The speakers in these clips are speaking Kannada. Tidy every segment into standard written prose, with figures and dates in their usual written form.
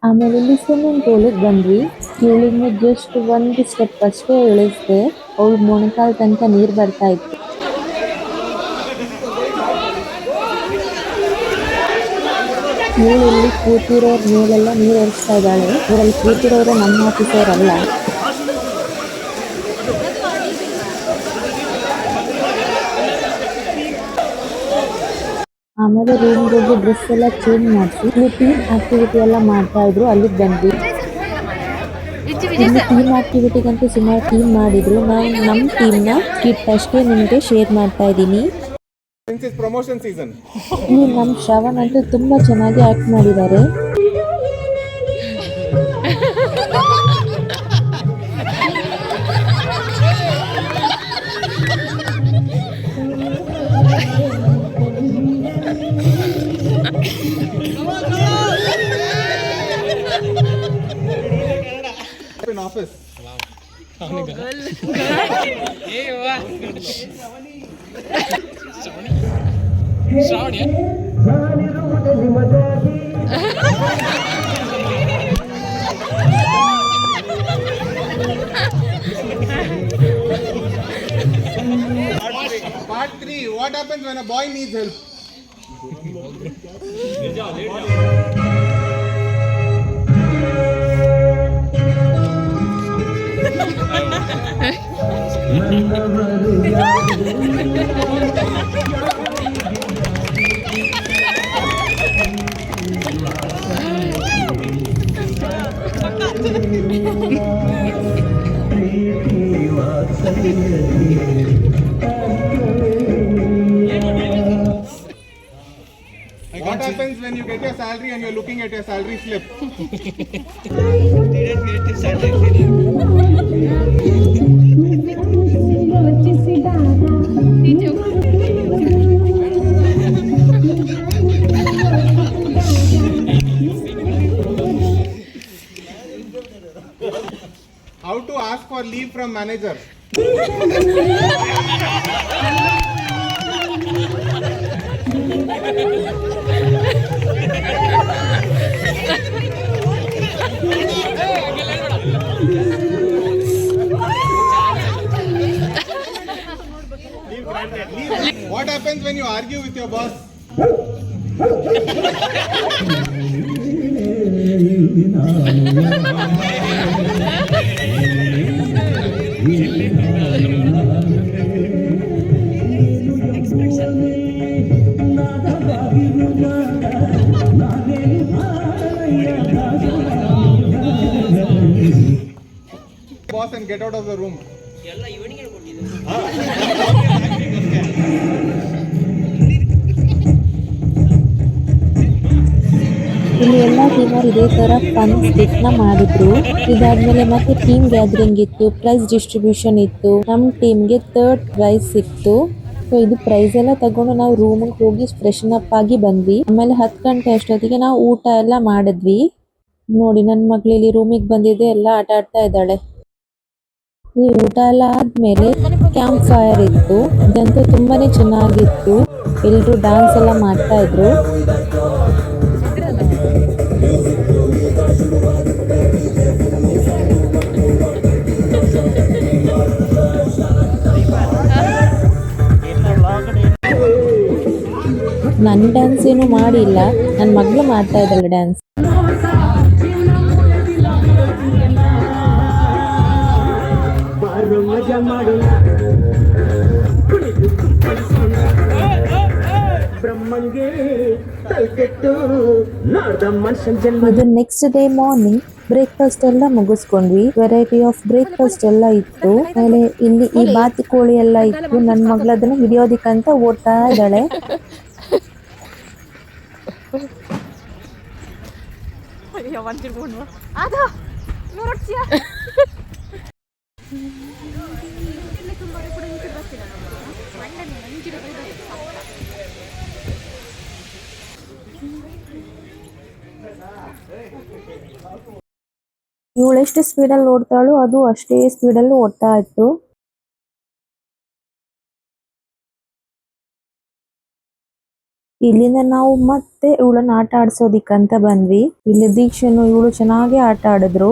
ಆಮೇಲೆ ಇಲ್ಲಿ ಸ್ವಿಮ್ಮಿಂಗ್ ಪೂಲಿಗೆ ಬಂದ್ವಿ. ಇವಳಿಂದ ಜಸ್ಟ್ ಒಂದು ಸ್ಟೆಪ್ ಅಷ್ಟೇ ಇಳಿಸ್ದೆ, ಅವಳು ಮೊಣಕಾಲ್ ತನಕ ನೀರು ಬರ್ತಾ ಇತ್ತು. ಇವಳು ಇಲ್ಲಿ ಕೂತಿರೋರ್ ಮೇಲೆಲ್ಲ ನೀರು ಹರಿಸ್ತಾ ಇದ್ದಾಳೆ. ಇವರಲ್ಲಿ ಕೂತಿರೋರು ನಮ್ಮ ಆಫೀಸರ್ ಅಲ್ಲ. ಆಮೇಲೆ ರೂಮ್ಗೆ ಹೋಗಿ ಡ್ರೆಸ್ ಎಲ್ಲ ಚೇಂಜ್ ಮಾಡಿಸಿ ಇಲ್ಲಿ ಟೀಮ್ ಆಕ್ಟಿವಿಟಿ ಎಲ್ಲ ಮಾಡ್ತಾ ಇದ್ರು. ಅಲ್ಲಿಗೆ ಬಂದ್ವಿ. ಇಲ್ಲಿ ಟೀಮ್ ಆಕ್ಟಿವಿಟಿಗಂತೂ ಸುಮಾರು ಟೀಮ್ ಮಾಡಿದ್ರು. ನಾವು ನಮ್ಮ ಟೀಮ್ನ ಕಿಟ್ ಅಷ್ಟೇ ನಿಮಗೆ ಶೇರ್ ಮಾಡ್ತಾ ಇದ್ದೀನಿ. ಇಲ್ಲಿ ನಮ್ಮ ಶ್ರವಣ್ ಅಂತೂ ತುಂಬಾ ಚೆನ್ನಾಗಿ ಆಕ್ಟ್ ಮಾಡಿದ್ದಾರೆ. Office. Part 3. What happens when a boy needs help? What happens when you get your salary and you're looking at your salary slip? How to ask for leave from manager? What happens when you argue with your boss? Boss and get out of the room. ಇಲ್ಲಿ ಎಲ್ಲ ಟೀಮರ್ ಇದೇ ತರ ಫನ್ ಸ್ಟಿಕ್ ನ ಮಾಡಿದ್ರು. ಇದಾದ್ಮೇಲೆ ಮತ್ತೆ ಟೀಮ್ ಗ್ಯಾದರಿಂಗ್ ಇತ್ತು, ಪ್ರೈಸ್ ಡಿಸ್ಟ್ರಿಬ್ಯೂಷನ್ ಇತ್ತು. ನಮ್ಮ ಟೀಮ್ಗೆ 3rd ಪ್ರೈಸ್ ಸಿಕ್ತು. ಸೊ ಇದು ಪ್ರೈಸ್ ಎಲ್ಲ ತಗೊಂಡು ನಾವು ರೂಮಿಗೆ ಹೋಗಿ ಫ್ರೆಶನ್ ಅಪ್ ಆಗಿ ಬಂದ್ವಿ. ಆಮೇಲೆ 10 ಗಂಟೆ ಅಷ್ಟೊತ್ತಿಗೆ ನಾವು ಊಟ ಎಲ್ಲ ಮಾಡಿದ್ವಿ. ನೋಡಿ ನನ್ನ ಮಗಳು ಇಲ್ಲಿ ರೂಮಿಗೆ ಬಂದಿದೆ, ಎಲ್ಲ ಆಟ ಆಡ್ತಾ ಇದ್ದಾಳೆ. ಈ ಊಟ ಎಲ್ಲ ಆದ್ಮೇಲೆ ಕ್ಯಾಂಪ್ ಫೈರ್ ಇತ್ತು. ಇದಂತೂ ತುಂಬಾನೇ ಚೆನ್ನಾಗಿತ್ತು. ಎಲ್ರು ಡ್ಯಾನ್ಸ್ ಎಲ್ಲ ಮಾಡ್ತಾ ಇದ್ರು. ನನ್ನ ಡ್ಯಾನ್ಸ್ ಏನು ಮಾಡಿಲ್ಲ, ನನ್ನ ಮಗಳು ಮಾಡ್ತಾ ಇದ್ದಾಳೆ ಡ್ಯಾನ್ಸ್. ಇದು ನೆಕ್ಸ್ಟ್ ಡೇ ಮಾರ್ನಿಂಗ್ ಬ್ರೇಕ್ಫಾಸ್ಟ್ ಎಲ್ಲ ಮುಗಿಸ್ಕೊಂಡ್ವಿ. ವೆರೈಟಿ ಆಫ್ ಬ್ರೇಕ್ಫಾಸ್ಟ್ ಎಲ್ಲ ಇತ್ತು. ಆಮೇಲೆ ಇಲ್ಲಿ ಈ ಬಾತಿ ಕೋಳಿ ಎಲ್ಲ ಇತ್ತು. ನನ್ನ ಮಗಳು ಅದನ್ನ ಹಿಡಿಯೋದಿಕ್ಕಂತ ಓಡ್ತಾ ಇದ್ದಾಳೆ. ಇವಳು ಎಷ್ಟು ಸ್ಪೀಡಲ್ಲಿ ಓಡ್ತಾಳು ಅದು ಅಷ್ಟೇ ಸ್ಪೀಡಲ್ಲಿ ಓಡ್ತಾ ಇತ್ತು. ಇಲ್ಲಿಂದ ನಾವು ಮತ್ತೆ ಇವಳನ್ನ ಆಟ ಆಡ್ಸೋದಿಕ್ಕಂತ ಬಂದ್ವಿ. ಇಲ್ಲಿ ದೀಕ್ಷನು ಇವಳು ಚೆನ್ನಾಗಿ ಆಟ ಆಡಿದ್ರು.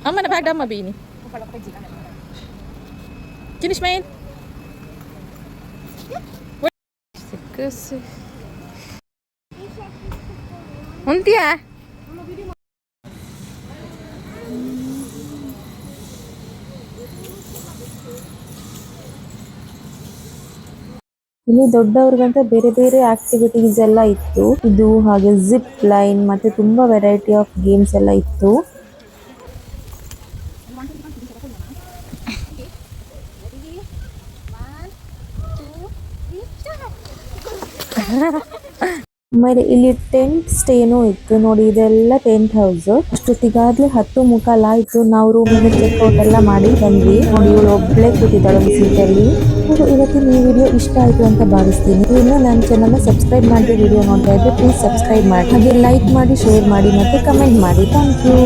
Aman na ba agad mabini? Kinis main. Kasi. Unti ah. ಇಲ್ಲಿ ದೊಡ್ಡವ್ರಿಗಂತ ಬೇರೆ ಬೇರೆ ಆಕ್ಟಿವಿಟೀಸ್ ಎಲ್ಲ ಇತ್ತು. ಇದು ಹಾಗೆ ಜಿಪ್ ಲೈನ್ ಮತ್ತೆ ತುಂಬಾ ವೆರೈಟಿ ಆಫ್ ಗೇಮ್ಸ್ ಎಲ್ಲ ಇತ್ತು. ಆಮೇಲೆ ಇಲ್ಲಿ ಟೆಂಟ್ ಸ್ಟೇನೂ ಇತ್ತು ನೋಡಿ. ಇದೆಲ್ಲ ಟೆಂಟ್ ಹೌಸ್. ಅಷ್ಟೊತ್ತಿಗಾಗ್ಲೇ 10:15 ಆಯ್ತು. ನಾವು ರೂಮಿಗೆ ಚೆಕ್ಔಟ್ ಎಲ್ಲ ಮಾಡಿ ಬಂದ್ವಿ. ನೋಡಿ ಇವಳು ಒಬ್ಳೆ ಕೂತಿದ್ದಾಳೆ ಸೀಟಲ್ಲಿ. ಇವತ್ತಿನ ಈ ವಿಡಿಯೋ ಇಷ್ಟ ಆಯ್ತು ಅಂತ ಭಾವಿಸ್ತೀನಿ. ಇನ್ನು ನನ್ನ ಚಾನಲ್ನ ಸಬ್ಸ್ಕ್ರೈಬ್ ಮಾಡಿ ವಿಡಿಯೋ ನೋಡ್ತಾ ಇದ್ರೆ ಪ್ಲೀಸ್ ಸಬ್ಸ್ಕ್ರೈಬ್ ಮಾಡಿ, ಹಾಗೆ ಲೈಕ್ ಮಾಡಿ, ಶೇರ್ ಮಾಡಿ ಮತ್ತೆ ಕಮೆಂಟ್ ಮಾಡಿ. Thank you.